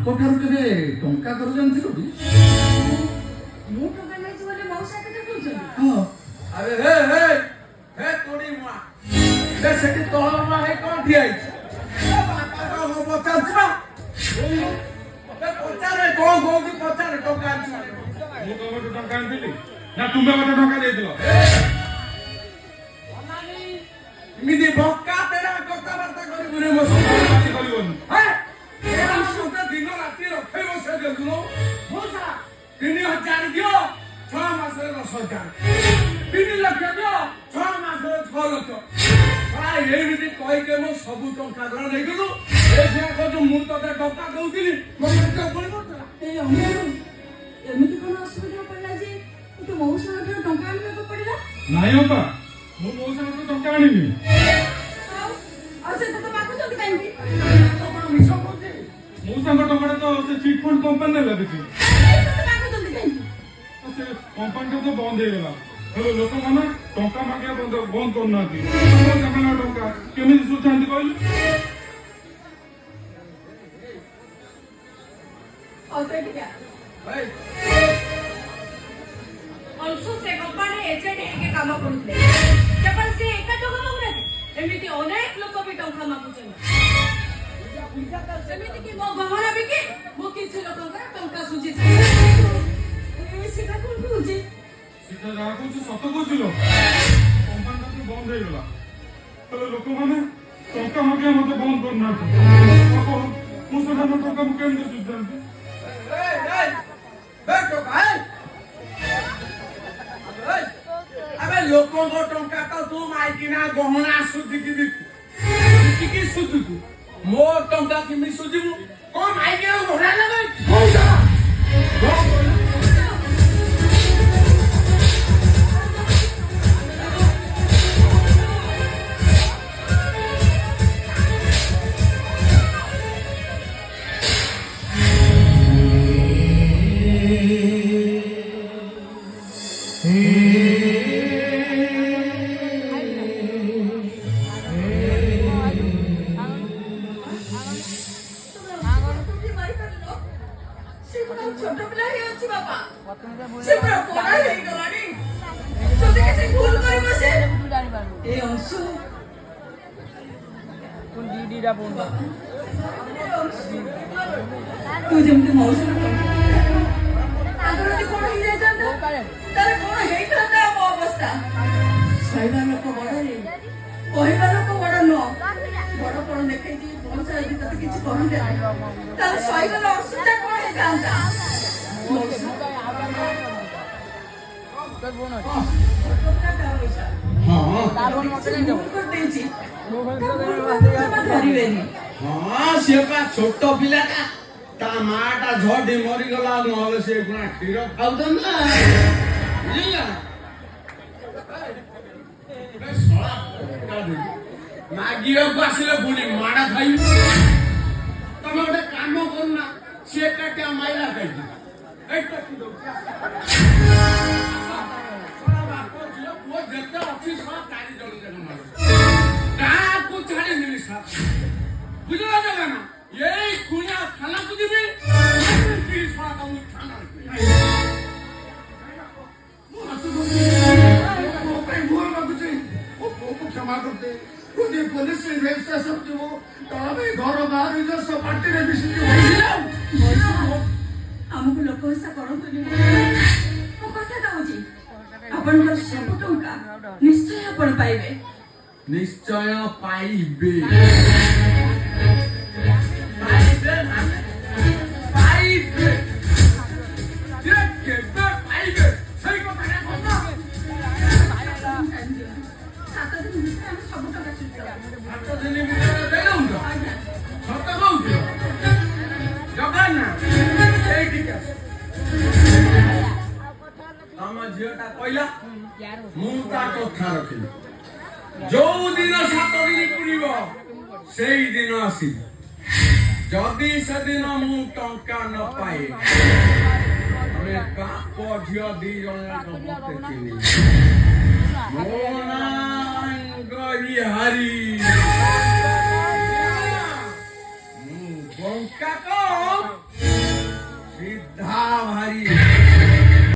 ଠାରୁ କେବେ ଟଙ୍କା କରି ଜାଣିଥିଲୁ କି? ମୁଁ ଟଙ୍କା ନେଇଛି ବୋଲି ମଉସା କଥା କହୁଛନ୍ତି। ହଁ। ଆରେ ହେ ହେ ହେ ତୋଡ଼ି ମା ସେ ସେଠି ତଳ ମା ହେ କଣ ଠିଆ ହେଇଛି? ପଚାରୁଛି ନା ପଚାରେ କଣ କହୁଛି ପଚାରେ ଟଙ୍କା ଆଣିଛି ମୁଁ ତମଠୁ ଟଙ୍କା ଆଣିଥିଲି ନା ତୁମେ ମତେ ଟଙ୍କା ଦେଇଥିଲ? ଏମିତି ବଙ୍କା ତେରା କଥାବାର୍ତ୍ତା କରିବୁନି ମୋ କରିବନି। ଦିନ ରାତି ରଖେଇ ବସେଇ ଦେଲୁ ମୁଁ 3000 ଦିଅ 6 ମାସରେ 10,000 3 ଲକ୍ଷ ଦିଅ 6 ମାସରେ 6 ଲକ୍ଷ ଏମିତି କହିକେ ମୁଁ ସବୁ ଟଙ୍କା ଧର ନେଇଗଲୁ ମୁଁ ତତେ ଟଙ୍କା ଦଉଥିଲି ଏମିତି କଣ ଅସୁବିଧା ପଡିଲା ଯେ ତୁ ମଉସା ଟଙ୍କା ଆଣିବାକୁ ପଡିଲା? ନାଇଁ ଅପା ମୁଁ ମୋ ସାଙ୍ଗରେ ଟଙ୍କା ଆଣିନି। ଆଉ ସେ ତ ମାଗୁଛନ୍ତି କାହିଁକି? ମୋ ସାଙ୍ଗ ଟଙ୍କାଟା ତ ସେ ଚିଟ୍ ଫଣ୍ଡ କମ୍ପାନୀ ଲାଗୁଛି। ସେ କମ୍ପାନୀଟା ତ ବନ୍ଦ ହେଇଗଲା। ହେଲେ ଲୋକମାନେ ଟଙ୍କା ମାଗିବା ବନ୍ଦ କରୁନାହାନ୍ତି। ଟଙ୍କା କେମିତି ସୁଝାନ୍ତି କହିଲୁ? ସେ କମ୍ପାନୀ ଏଜେଣ୍ଟ ହେଇକି କାମ କରୁଥିଲେ। କେବଳ ସେ ଏକା ଟଙ୍କା ମାଗୁନାହାନ୍ତି, ଏମିତି ଅନେକ ଲୋକ ବି ଟଙ୍କା ମାଗୁଛନ୍ତି। ସେମିତି କି ମୋ ଗହଣା ବିକି ମୁଁ କିଛି ଲୋକଙ୍କର ଟଙ୍କା ସୁଝିଛି। ସେଟା କଣ କହୁଛି? ସେଟା ଯାହା କହୁଛି ସତ କହୁছিল। କମ୍ପାନୀଟା ତ ବନ୍ଦ ହେଇଗଲା। ହେଲେ ଲୋକମାନେ ଟଙ୍କା ମାଗିବା ମତେ ବନ୍ଦ କରୁନାହାନ୍ତି। ମୁଁ ସେମାନଙ୍କ ଟଙ୍କା ମୁଁ କେମିତି ସୁଝାନ୍ତି? ଲୋକଙ୍କ ଟଙ୍କା ତ ତୁ ମାଇକିନା ଗହଣା ସୁଝିକି ସୁଝୁଛୁ ମୋ ଟଙ୍କା କେମିତି ସୁଝିବୁ? କଣ ମାଇକିନା ଗହଣା ନେବେ? ছোট পিলা হচ্ছে বাবা, সে পুরো বড় হয়ে গলানি। যদি কিছু ভুল করে বসে এই অংশ কোন ডিডিটা বন্ধ তুই যেমন মৌসুম আন্দোলন কোন হয়ে যায় না তাহলে কোন হেই থাকা অবস্থা সাইবা লোক বড় নেই কহিবা লোক বড় ন বড় বড় দেখেই যে পৌঁছা যদি তাতে কিছু করতে তাহলে সাইবা লোক অসুবিধা কোন হয়ে যান্তা छोट पिलाटा ता माटा झडी मरिगला नहले से गुणा क्षीर खाउछन् ना बुझिला मागिବାକୁ ଆସିଲେ ପୁଣି ମାଡା ଖାଇବୁ ତମେ ଗୋଟେ କାମ କରୁନା ସେ କାଟିଆ ମାଇଲା ଖାଇଛି ଏଇଟା କି ଦଉଛ ପୁଅ ଯେତେ ଅଛି ସବ 4 ଜଣ ଯାକ ମାର କାହାକୁ ଛାଡ଼ିନି ସାର୍ ବୁଝିଲ ନା ଏଇ କୁଣିଆ ଥାନାକୁ ଯିବି क्षमा करते पुलिस स्टेशन जीवो तमें घर बाहर सब पार्टी ଆମକୁ ଲୋକ ହିସା କରନ୍ତୁନି ମୁଁ କଥା ଦଉଛି ଆପଣଙ୍କର ସବୁ ଟଙ୍କା ନିଶ୍ଚୟ ଆପଣ ପାଇବେ ନିଶ୍ଚୟ ପାଇବେ ଝିଅଟା କହିଲା ମୁଁ ତା କଥା ରଖିଲି ଯୋଉ ଦିନ 7 ଦିନ ପୁରିବ ସେଇ ଦିନ ଆସିବି ଯଦି ସେଦିନ ମୁଁ ଟଙ୍କା ନ ପାଏ ଆମେ ବାପ ଝିଅ 2 ଜଣ ମତେ ଚିହ୍ନି ମୋ ନାଁ ଗରିହାରୀ